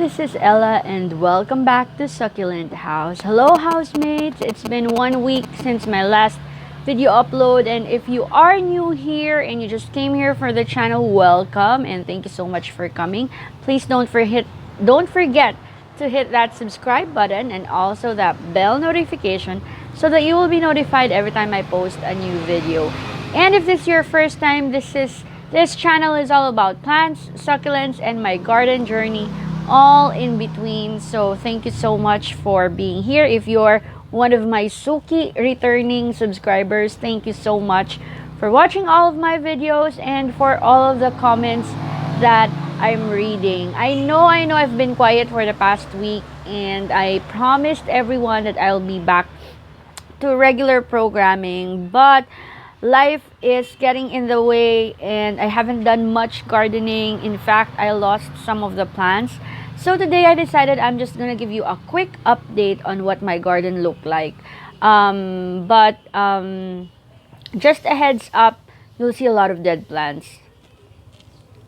this is Ella and welcome back to Succulent House. Hello housemates, it's been 1 week since my last video upload, and if you are new here and you just came here for the channel, welcome and thank you so much for coming. Please don't forget to hit that subscribe button and also that bell notification so that you will be notified every time I post a new video. And if this is your first time, this channel is all about plants, succulents, and my garden journey, all in between. So thank you so much for being here. If you're one of my Suki returning subscribers, thank you so much for watching all of my videos and for all of the comments that I'm reading. I know I've been quiet for the past week, and I promised everyone that I'll be back to regular programming, but life is getting in the way and I haven't done much gardening. In fact, I lost some of the plants. So today I decided I'm just gonna give you a quick update on what my garden looked like. Just a heads up, you'll see a lot of dead plants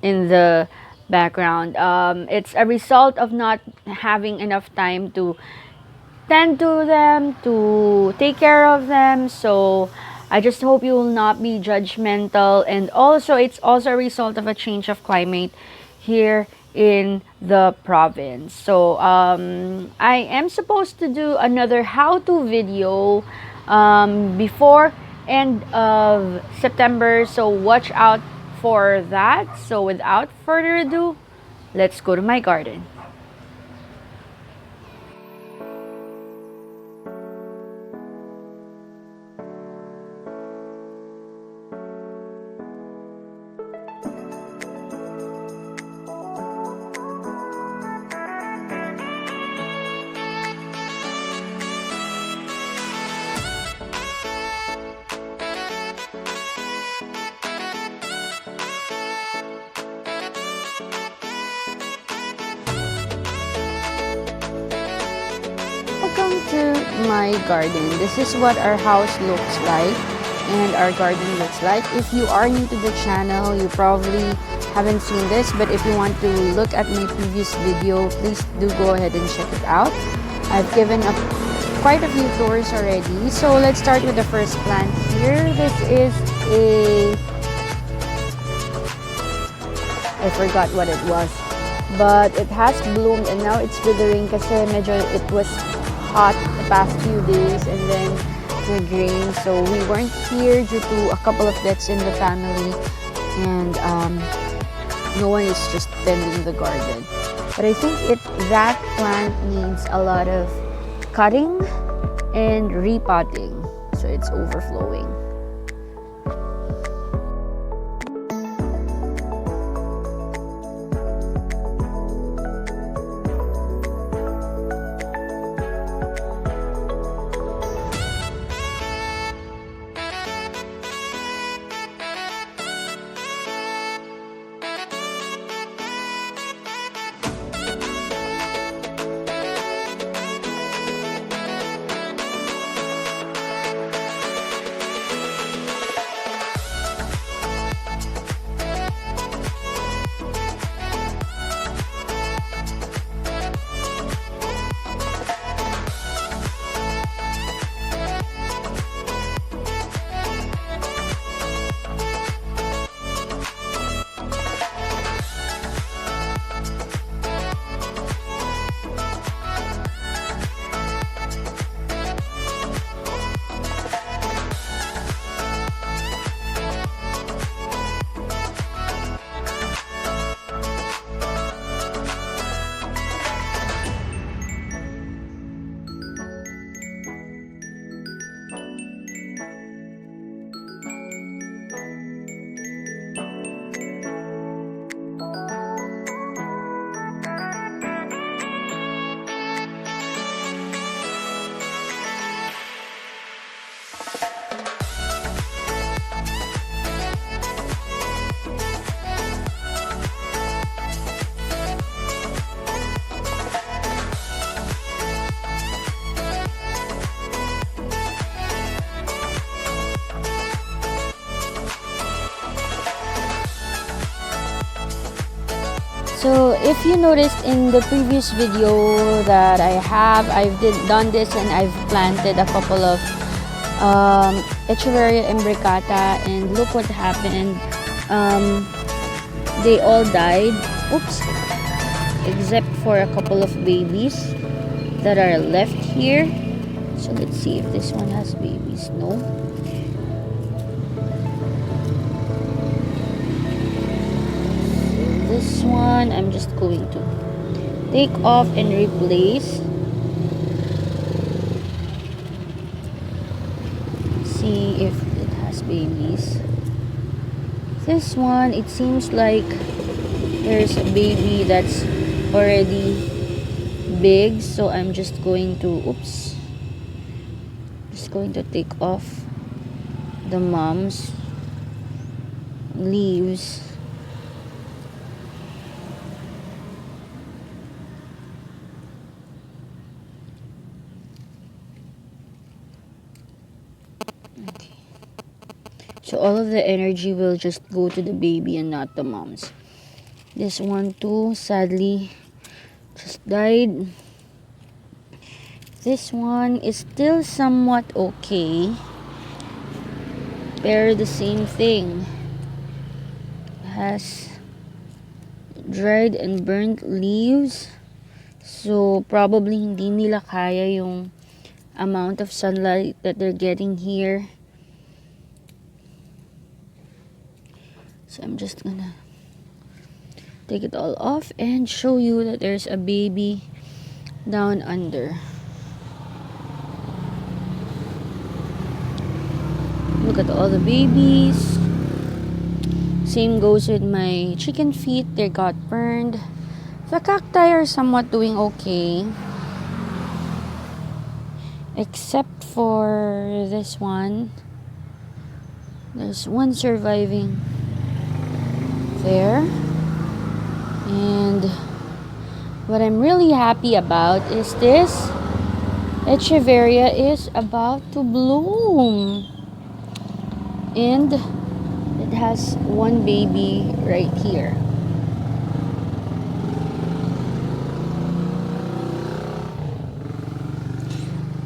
in the background. It's a result of not having enough time to tend to them, to take care of them. So I just hope you will not be judgmental, and also it's also a result of a change of climate here in the province. So I am supposed to do another how-to video before end of September, so watch out for that. So without further ado, let's go to my garden. Welcome to my garden. This is what our house looks like and our garden looks like. If you are new to the channel, you probably haven't seen this, but if you want to look at my previous video, please do go ahead and check it out. I've given up quite a few tours already. So let's start with the first plant here. This is I forgot what it was, but it has bloomed and now it's withering kasi medyo it was hot the past few days and then nag-rain, so we weren't here due to a couple of deaths in the family, and no one is just tending the garden. But I think that plant needs a lot of cutting and repotting, so it's overflowing. So if you noticed in the previous video that I've done this and I've planted a couple of Echeveria imbricata, and look what happened. They all died. Oops. Except for a couple of babies that are left here. So let's see if this one has babies. No. This one I'm just going to take off and replace. See if it has babies. This one, it seems like there's a baby that's already big, so I'm just going to take off the mom's leaves. Okay. So all of the energy will just go to the baby and not the moms. This one too, sadly, just died. This one is still somewhat okay. They're the same thing. Has dried and burnt leaves. So probably hindi nila kaya yung amount of sunlight that they're getting here. So I'm just gonna take it all off and show you that there's a baby down under. Look at all the babies. Same goes with my chicken feet. They got burned. The cacti are somewhat doing okay, except for this one. There's one surviving there. And what I'm really happy about is this Echeveria is about to bloom. And it has one baby right here.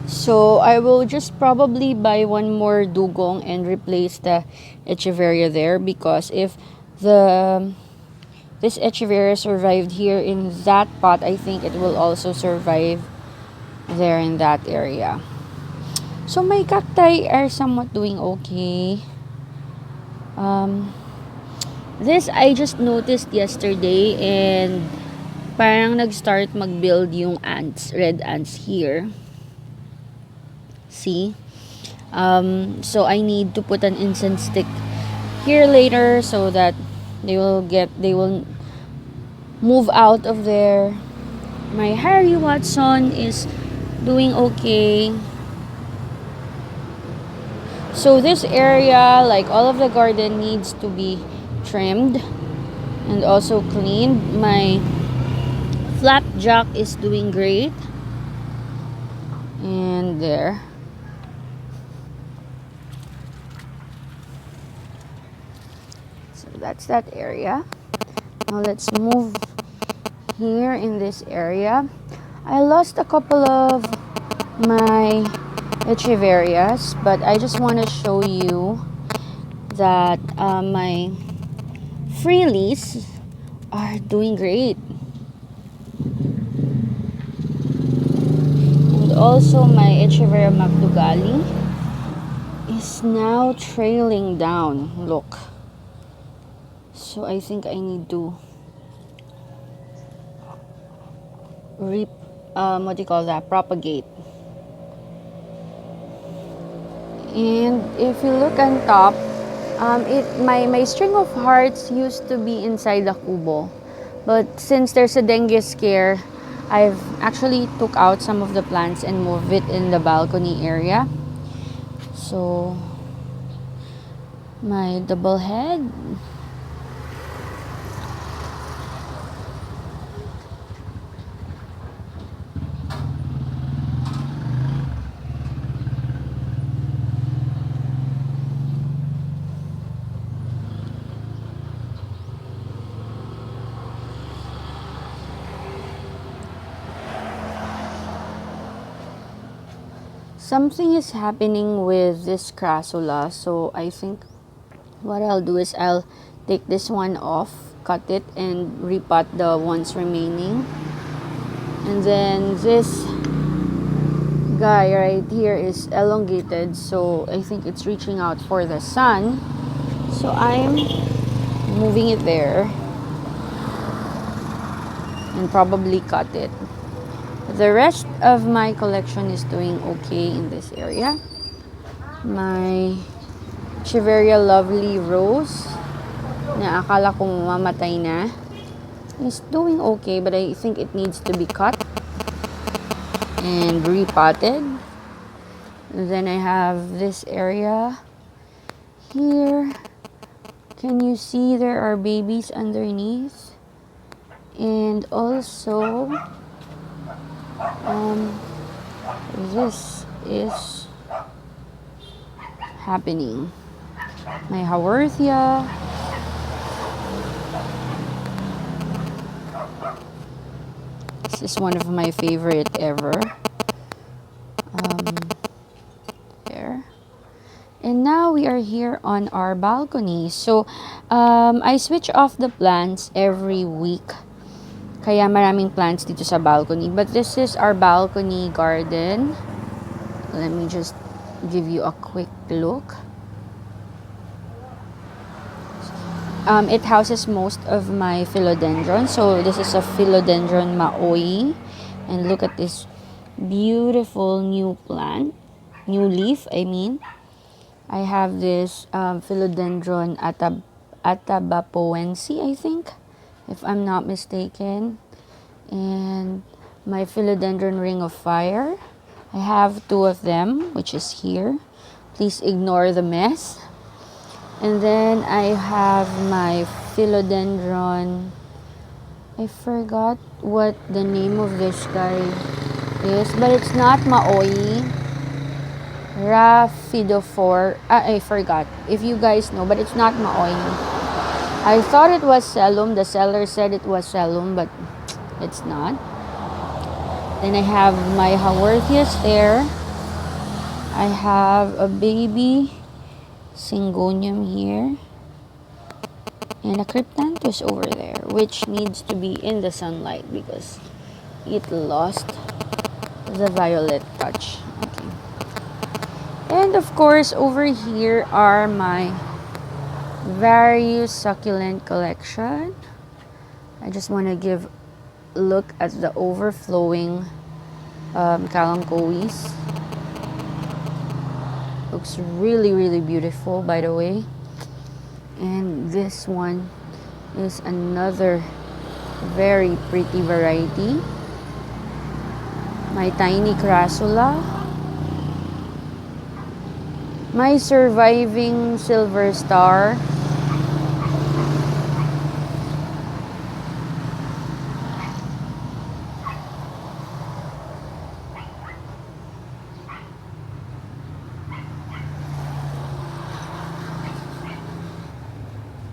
So I will just probably buy one more dugong and replace the Echeveria there, because if this Echeveria survived here in that pot, I think it will also survive there in that area. So my cacti are somewhat doing okay. This I just noticed yesterday, and parang nag-start mag-build yung ants, red ants here. See? So I need to put an incense stick here later so that they will move out of there. My Harry Watson is doing okay. So this area, like all of the garden, needs to be trimmed and also cleaned. My flapjack is doing great. And there. So that's that area. Now let's move here in this area. I lost a couple of my Echeverias, but I just want to show you that my freelies are doing great. And also my Echeveria Macdugali is now trailing down. Look. So I think I need to propagate. And if you look on top, my string of hearts used to be inside the kubo, but since there's a dengue scare, I've actually took out some of the plants and moved it in the balcony area. So my double head. something is happening with this crassula, so I think what I'll do is I'll take this one off, cut it, and repot the ones remaining. And then this guy right here is elongated, so I think it's reaching out for the sun. So I'm moving it there and probably cut it. The rest of my collection is doing okay in this area. My Chiveria Lovely Rose na akala ko mamatay na is doing okay, but I think it needs to be cut and repotted. Then I have this area here. Can you see there are babies underneath? And also this is happening. My Haworthia. This is one of my favorite ever. There. And now we are here on our balcony. So, I switch off the plants every week. Kaya maraming plants dito sa balcony. But this is our balcony garden. Let me just give you a quick look. It houses most of my philodendron. So this is a philodendron maoi. And look at this beautiful new plant. New leaf, I mean. I have this philodendron atabapoense, I think, if I'm not mistaken. And my philodendron ring of fire. I have two of them, which is here. Please ignore the mess. And then I have my philodendron. I forgot what the name of this guy is, but it's not maoi. Raphidophore. I forgot. If you guys know, but it's not maoi. I thought it was cellum. The seller said it was cellum, but it's not. Then I have my Haworthias there. I have a baby Syngonium here. And a Cryptanthus over there, which needs to be in the sunlight because it lost the violet touch. Okay. And of course, over here are my various succulent collection. I just want to give a look at the overflowing kalanchoes. Looks really, really beautiful, by the way. And this one is another very pretty variety. My tiny crassula. My surviving silver star.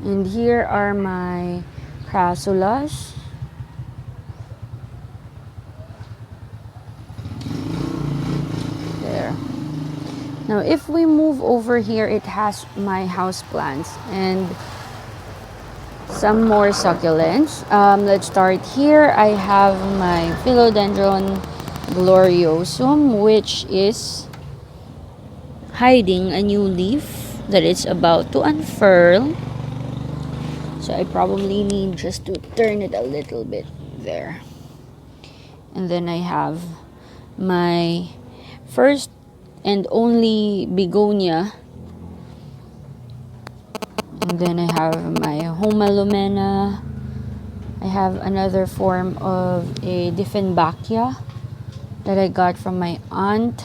And here are my crassulas. There. Now, if we move over here, it has my house plants and some more succulents. Let's start here. I have my philodendron gloriosum, which is hiding a new leaf that it's about to unfurl. So I probably need just to turn it a little bit there. And then I have my first and only begonia. And then I have my Homalumena. I have another form of a Dieffenbachia that I got from my aunt.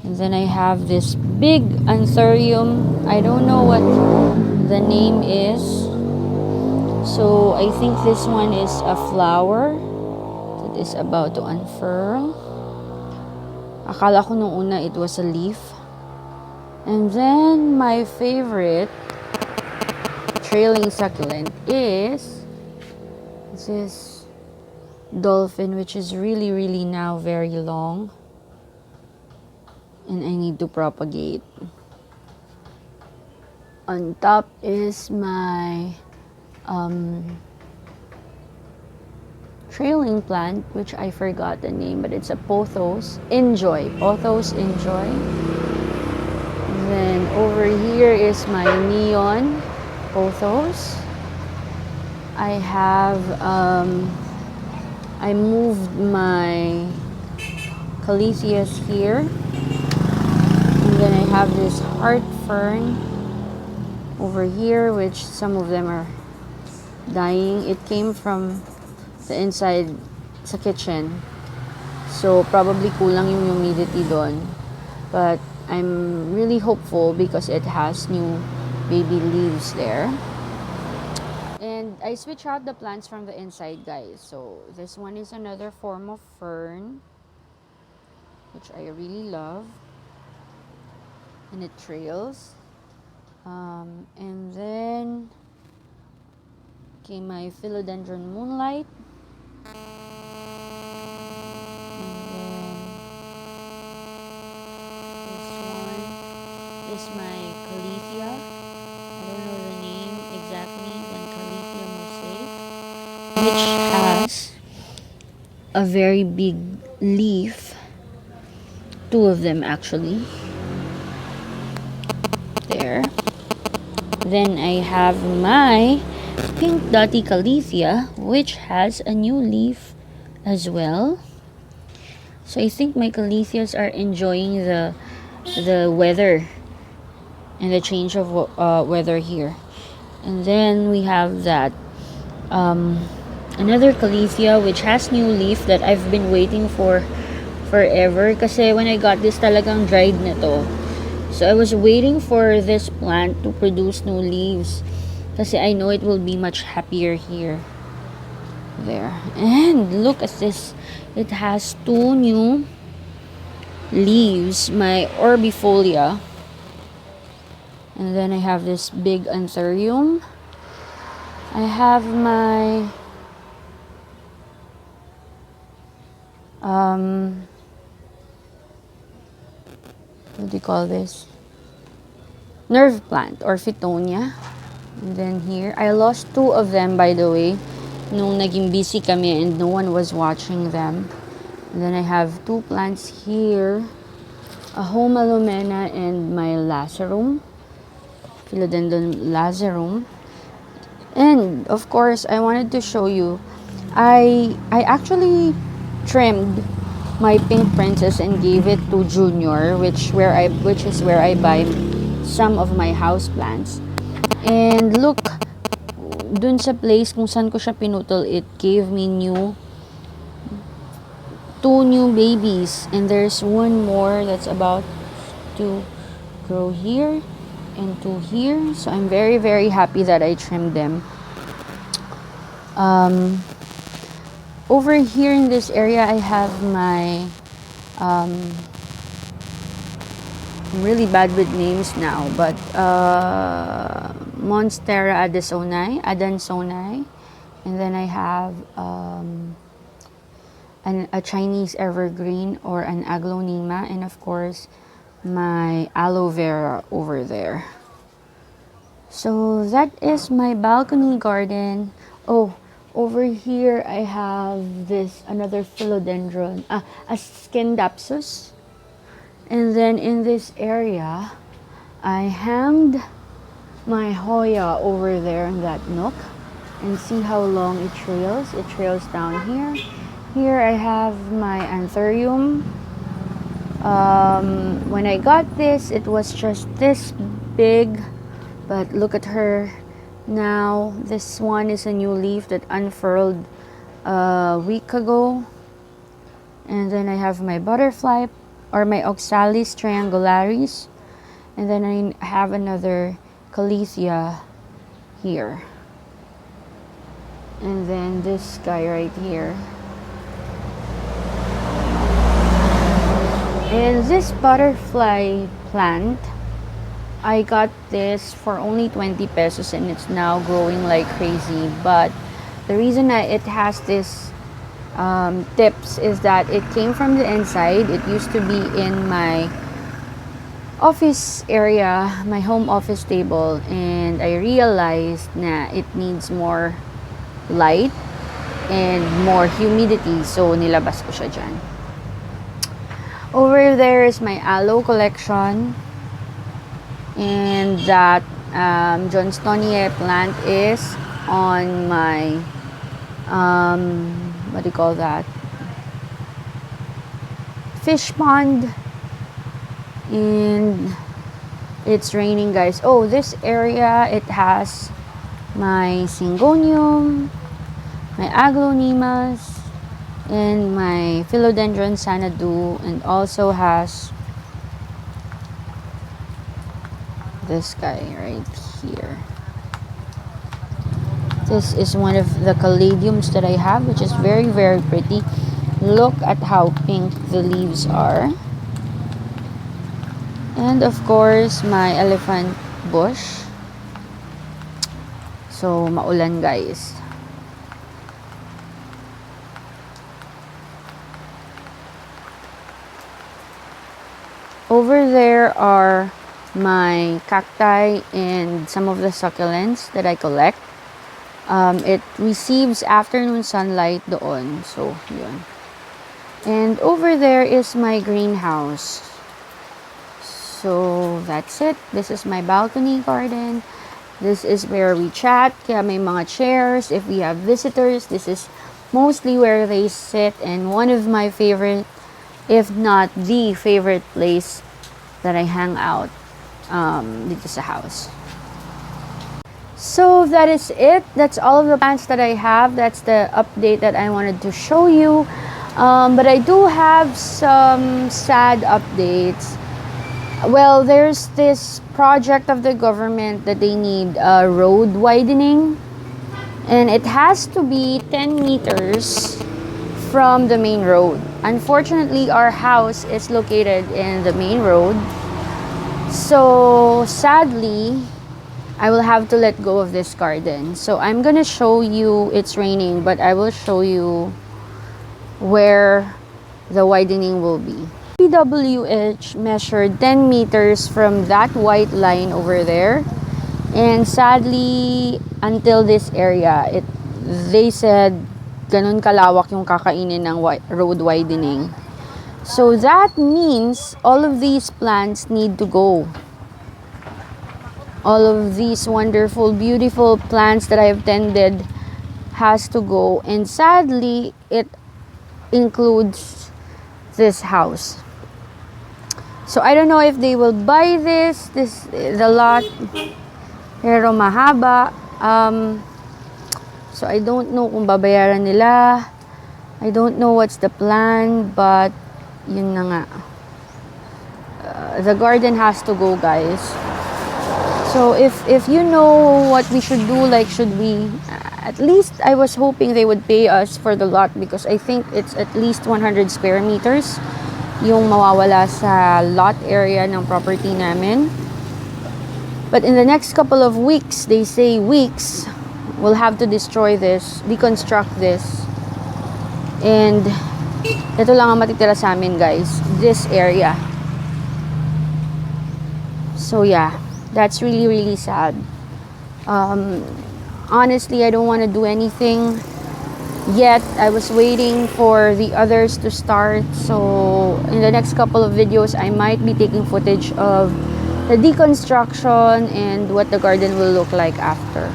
And then I have this big Anthurium. I don't know what the name is. So I think this one is a flower that is about to unfurl. Akala ko nung una it was a leaf. And then my favorite trailing succulent is this dolphin, which is really, really now very long. and I need to propagate. On top is my trailing plant, which I forgot the name, but it's a pothos. Pothos enjoy. And then over here is my neon pothos. I have, I moved my caletheas here. And then I have this heart fern over here, which some of them are dying. It came from the inside sa kitchen. So, probably kulang yung humidity doon. But, I'm really hopeful because it has new baby leaves there. And I switch out the plants from the inside, guys. So, this one is another form of fern, which I really love. And it trails. And then, okay, my philodendron moonlight. And then, this one is my caletheia. I don't know the name exactly, then caletheia mosaic, which has a very big leaf. Two of them actually. There. Then I have my pink dotty caletheia, which has a new leaf as well. So I think my caletheas are enjoying the weather and the change of weather here. And then we have that another caletheia which has new leaf that I've been waiting for forever. Kasi when I got this, talagang dried na to. So I was waiting for this plant to produce new leaves. Kasi I know it will be much happier here. There. And look at this. It has two new leaves. My orbifolia. And then I have this big anthurium. I have my what do you call this? Nerve plant or Phytonia. And then here, I lost two of them, by the way, nung naging busy kami and no one was watching them. And then I have two plants here, a Homalomena and my Lazarum, Philodendron Lazarum. And of course, I wanted to show you, I actually trimmed my pink princess and gave it to Junior, which is where I buy some of my house plants. And look, dun sa place kung saan ko siya pinutol, it gave me two new babies. And there's one more that's about to grow here and two here. So I'm very, very happy that I trimmed them. Over here in this area, I have my I'm really bad with names now, but Monstera adansonii, and then I have a Chinese evergreen or an aglonema, and of course my aloe vera over there. So that is my balcony garden. Oh, over here I have this another philodendron, a Scindapsus. And then in this area, I hanged my Hoya over there in that nook. And see how long it trails. It trails down here. Here I have my Anthurium. When I got this, it was just this big. But look at her now. This one is a new leaf that unfurled a week ago. And then I have my butterfly or my Oxalis triangularis, and then I have another caletheia here, and then this guy right here. And this butterfly plant, I got this for only 20 pesos and it's now growing like crazy. But the reason it has this tips is that it came from the inside. It used to be in my office area, my home office table, and I realized na it needs more light and more humidity, so nilabas ko siya dyan. Over there is my aloe collection, and that Johnstonia plant is on my what do you call that, fish pond. And it's raining, guys. Oh, this area, it has my syngonium, my aglaonimas, and my philodendron sanadu, and also has this guy right here. This is one of the caladiums that I have, which is very, very pretty. Look at how pink the leaves are. And of course, my elephant bush. So, maulan, guys. Over there are my cacti and some of the succulents that I collect. It receives afternoon sunlight doon. So, yun. And over there is my greenhouse. So, that's it. This is my balcony garden. This is where we chat. Kaya may mga chairs. If we have visitors, this is mostly where they sit. And one of my favorite, if not the favorite place that I hang out dito sa house. So, that is it. That's all of the plants that I have. That's the update that I wanted to show you. But I do have some sad updates. Well, there's this project of the government that they need road widening, and it has to be 10 meters from the main road. Unfortunately, our house is located in the main road, so sadly, I will have to let go of this garden. So I'm gonna show you, it's raining, but I will show you where the widening will be. PWH measured 10 meters from that white line over there, and sadly until this area, they said ganun kalawak yung kakainin ng road widening. So that means all of these plants need to go. All of these wonderful, beautiful plants that I've tended has to go, and sadly it includes this house. So I don't know if they will buy the lot, pero mahaba. So I don't know kung babayaran nila. I don't know what's the plan, but yun na nga. The garden has to go, guys. So if you know what we should do, like should we, at least I was hoping they would pay us for the lot, because I think it's at least 100 square meters yung mawawala sa lot area ng property namin. But in the next couple of weeks, they say weeks, we'll have to destroy this, deconstruct this. And ito lang ang matitira sa amin, guys, this area. So yeah, that's really, really sad. Honestly, I don't want to do anything yet. I was waiting for the others to start. So in the next couple of videos, I might be taking footage of the deconstruction and what the garden will look like after.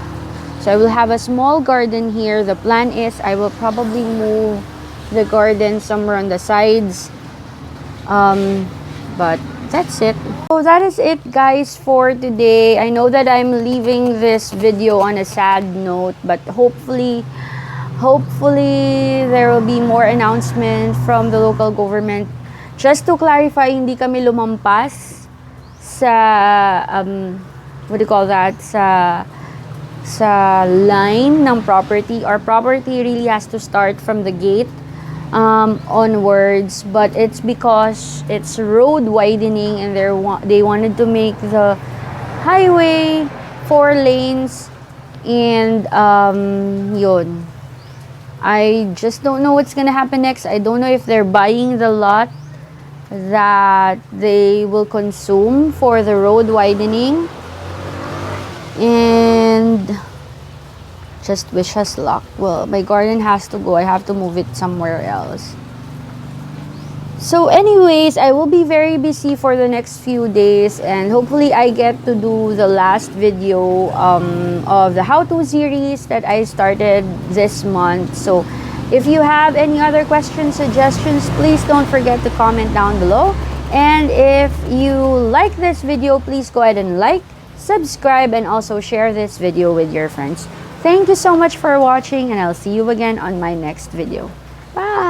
So I will have a small garden here. The plan is I will probably move the garden somewhere on the sides. But that's it. So that is it, guys, for today. I know that I'm leaving this video on a sad note, but hopefully there will be more announcement from the local government. Just to clarify, hindi kami lumampas sa what do you call that, sa line ng property. Our property really has to start from the gate onwards, but it's because it's road widening, and they wanted to make the highway 4 lanes, and yun. I just don't know what's gonna happen next. I don't know if they're buying the lot that they will consume for the road widening. And just wish us luck. Well, my garden has to go. I have to move it somewhere else. So anyways, I will be very busy for the next few days, and hopefully I get to do the last video of the how-to series that I started this month. So if you have any other questions, suggestions, please don't forget to comment down below. And if you like this video, please go ahead and like, subscribe, and also share this video with your friends. Thank you so much for watching, and I'll see you again on my next video. Bye!